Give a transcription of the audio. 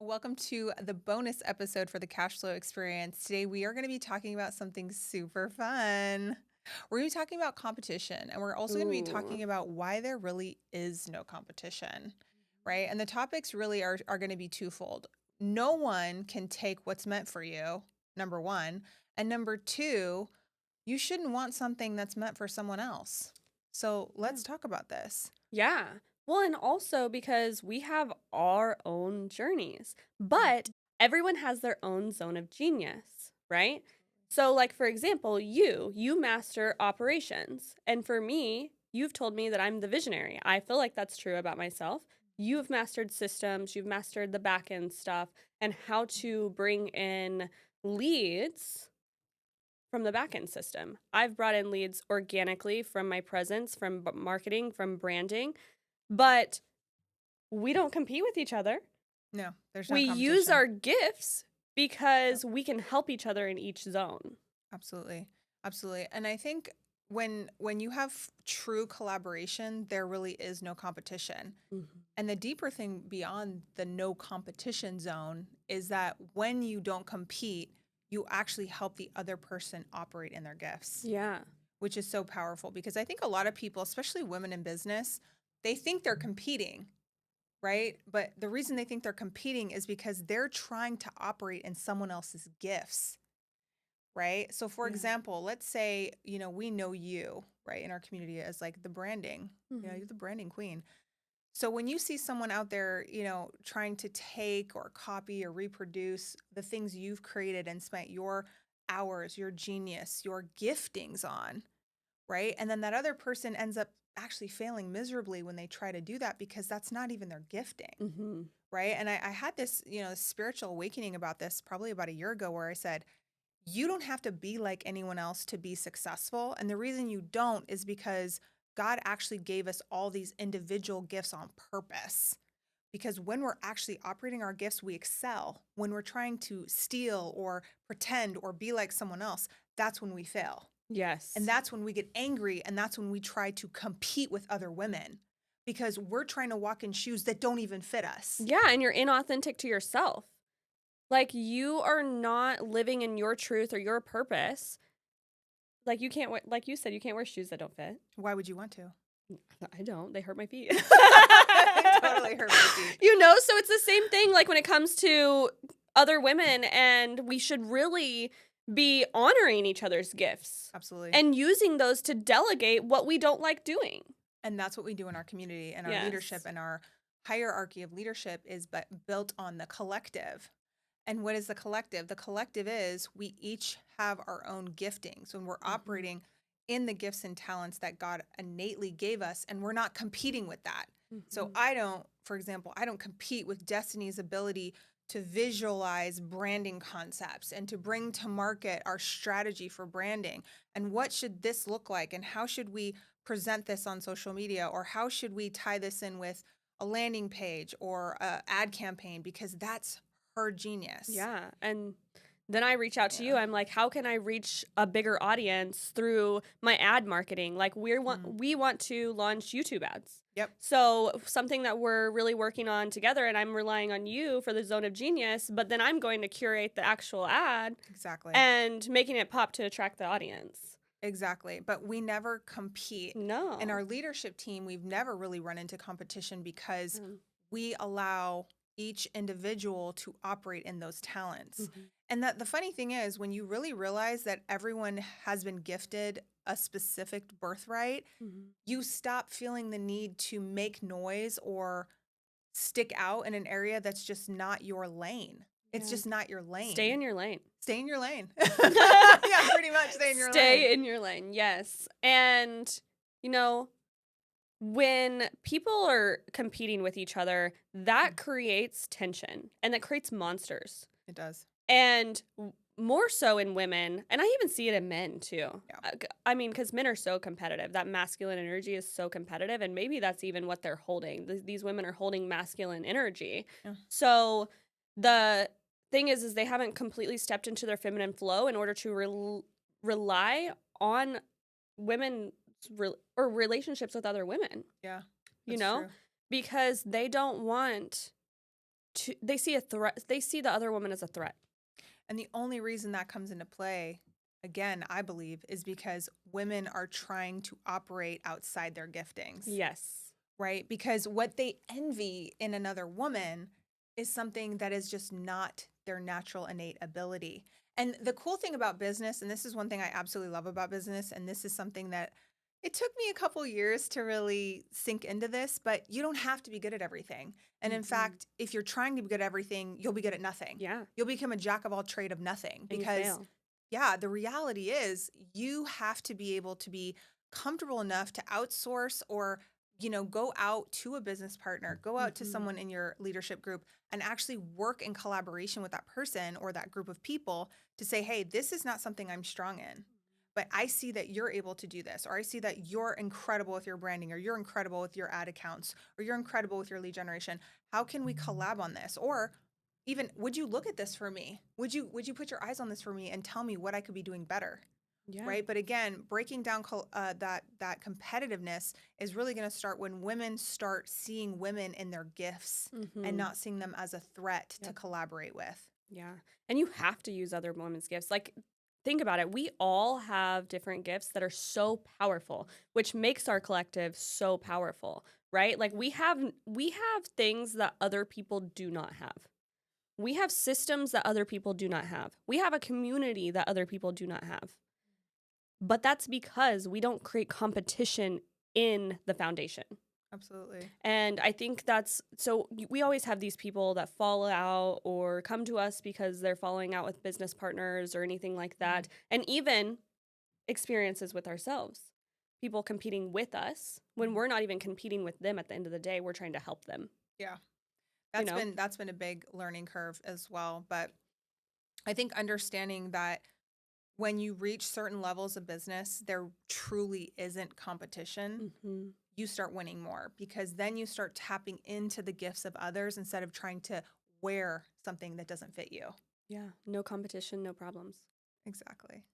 Welcome to the bonus episode for the cash flow experience. Today, we are going to be talking about something super fun. We're going to be talking about competition, and we're also going to be Ooh. talking about why there really is no competition, right? And the topics really are going to be twofold. No one can take what's meant for you, number one. And number two, you shouldn't want something that's meant for someone else. So Yeah. let's talk about this. Yeah. Well, and also because we have our own journeys, but everyone has their own zone of genius, right? So, like, for example, you master operations. And for me, you've told me that I'm the visionary. I feel like that's true about myself. You've mastered systems, you've mastered the back end stuff and how to bring in leads from the backend system. I've brought in leads organically from my presence, from marketing, from branding, but we don't compete with each other. No, there's no We use competition. our gifts because we can help each other in each zone. Absolutely. Absolutely. And I think when you have true collaboration, there really is no competition. Mm-hmm. And the deeper thing beyond the no competition zone is that when you don't compete, you actually help the other person operate in their gifts, Yeah. which is so powerful because I think a lot of people, especially women in business, they think they're competing, right? But the reason they think they're competing is because they're trying to operate in someone else's gifts, right? So for Yeah. example, let's say, we know you, right, in our community as like the branding, Mm-hmm. you're the branding queen. So when you see someone out there, trying to take or copy or reproduce the things you've created and spent your hours, your genius, your giftings on, right? And then that other person ends up actually failing miserably when they try to do that because that's not even their gifting, Mm-hmm. right? And I had this, spiritual awakening about this probably about a year ago where I said, you don't have to be like anyone else to be successful. And the reason you don't is because God actually gave us all these individual gifts on purpose. Because when we're actually operating our gifts, we excel. When we're trying to steal or pretend or be like someone else, that's when we fail. And Yes. that's when we get angry. And that's when we try to compete with other women because we're trying to walk in shoes that don't even fit us. Yeah, and you're inauthentic to yourself. Like you are not living in your truth or your purpose. Like you can't like you said, you can't wear shoes that don't fit. Why would you want to? I don't. They hurt my feet. They totally hurt my feet. So it's the same thing like when it comes to other women, and we should really be honoring each other's gifts Absolutely. and using those to delegate what we don't like doing. And that's what we do in our community and our leadership Yes. and our hierarchy of leadership is built on the collective. And what is the collective? The collective is we each have our own giftings when we're Mm-hmm. operating in the gifts and talents that God innately gave us, and we're not competing with that. So Mm-hmm. for example, I don't compete with Destiny's ability to visualize branding concepts and to bring to market our strategy for branding. And what should this look like? And how should we present this on social media? Or how should we tie this in with a landing page or a ad campaign? Because that's her genius. Yeah. And then I reach out to you. Yeah. I'm like, how can I reach a bigger audience through my ad marketing? Like Mm. we want to launch YouTube ads. Yep. So something that we're really working on together, and I'm relying on you for the zone of genius, but then I'm going to curate the actual ad Exactly. and making it pop to attract the audience. Exactly. But we never compete. In No. our leadership team, we've never really run into competition because Mm-hmm. we allow each individual to operate in those talents. Mm-hmm. And that the funny thing is when you really realize that everyone has been gifted a specific birthright, you stop feeling the need to make noise or stick out in an area that's just not your lane. It's Yeah. just not your Stay lane. in your lane. Stay in your lane. Yeah, pretty much stay in your lane. Stay in your lane. Yes. And, you know, when people are competing with each other, that creates tension and that creates monsters. It does. And more so in women, and I even see it in men too. Yeah. I mean, because men are so competitive. That masculine energy is so competitive, and maybe that's even what they're holding. These women are holding masculine energy. Yeah. So the thing is they haven't completely stepped into their feminine flow in order to rely on women or relationships with other women. Yeah. You That's know, true. because they don't want they see a threat. They see the other woman as a threat. And the only reason that comes into play, again, I believe, is because women are trying to operate outside their giftings, Yes. right? Because what they envy in another woman is something that is just not their natural innate ability. And the cool thing about business, and this is one thing I absolutely love about business, and this is something that it took me a couple years to really sink into this, but you don't have to be good at everything. And in Mhm. fact, if you're trying to be good at everything, you'll be good at nothing. Yeah, You'll become a jack of all trade of nothing and you because fail. yeah, the reality is you have to be able to be comfortable enough to outsource or, go out to a business partner, go out to Mhm. someone in your leadership group and actually work in collaboration with that person or that group of people to say, hey, this is not something I'm strong in. But I see that you're able to do this, or I see that you're incredible with your branding, or you're incredible with your ad accounts, or you're incredible with your lead generation. How can we collab on this? Or even would you look at this for me? Would you put your eyes on this for me and tell me what I could be doing better? Yeah. Right? But again, breaking down that competitiveness is really going to start when women start seeing women in their gifts and Mhm. not seeing them as a threat to Yep. collaborate with. Yeah. And you have to use other women's gifts. Like, think about it. We all have different gifts that are so powerful, which makes our collective so powerful, right? Like Yep. we have things that other people do not have. We have systems that other people do not have. We have a community that other people do not have. But that's because we don't create competition in the foundation. Absolutely. And I think that's so we always have these people that fall out or come to us because they're falling out with business partners or anything like Mhm. that. And even experiences with ourselves. People competing with us when Mhm. we're not even competing with them at the end of the day, we're trying to help them, Yeah. you That's know? been a big learning curve as well, but I think understanding that when you reach certain levels of business, there truly isn't competition. Mhm. You start winning more because then you start tapping into the gifts of others instead of trying to wear something that doesn't fit you. Yeah, no competition, no problems. Exactly.